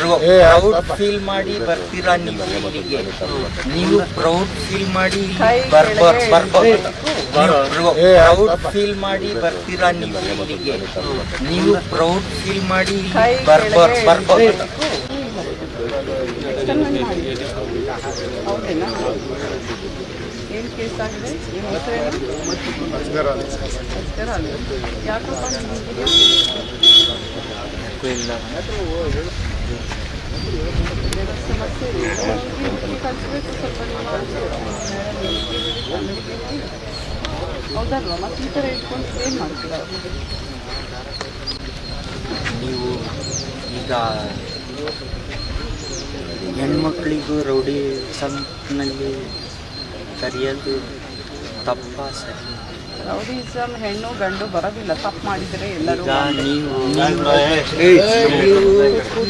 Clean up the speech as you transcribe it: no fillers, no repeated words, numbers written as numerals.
Proud feel ಮಾಡಿ ಬರ್ತೀರಾ ನೀವು ಇಲ್ಲಿಗೆ. ನೀವು ಪ್ರೌಡ್ ಫೀಲ್ ಮಾಡಿ ಬರ್ಬೋದು. ಪ್ರೌಡ್ ಫೀಲ್ ಮಾಡಿ ಬರ್ತೀರಾ ನೀವು ಇಲ್ಲಿಗೆ. ನೀವು ಪ್ರೌಡ್ ಫೀಲ್ ಮಾಡಿ ಬರ್ಬೋದು. ಏನು ಕೇಸ್ ಆಗಿದೆ? ನಿಮ್ಮ ಹೆಸರೇನು? ಯಾಕಪ್ಪ ಇಲ್ಲ ಸಮಸ್ಯೆ ಕಲಿಸ್ಬೇಕು ಸ್ವಲ್ಪ ಹೌದಲ್ವ? ಮತ್ತೆ ಈ ಥರ ಇಟ್ಕೊಂಡು ಏನು ಮಾಡ್ತೀರಾ? ನೀವು ಈಗ ಹೆಣ್ಮಕ್ಳಿಗೂ ರೌಡಿ ಸಂಪ್ನಲ್ಲಿ ಕರೆಯೋದು ತಪ್ಪ ಸರಿ? ರೌಡಿಸಮ್ ಹೆಣ್ಣು ಗಂಡು ಬರೋದಿಲ್ಲ. ತಪ್ಪು ಮಾಡಿದರೆ ಎಲ್ಲರೂ ಈಗ ನೀವು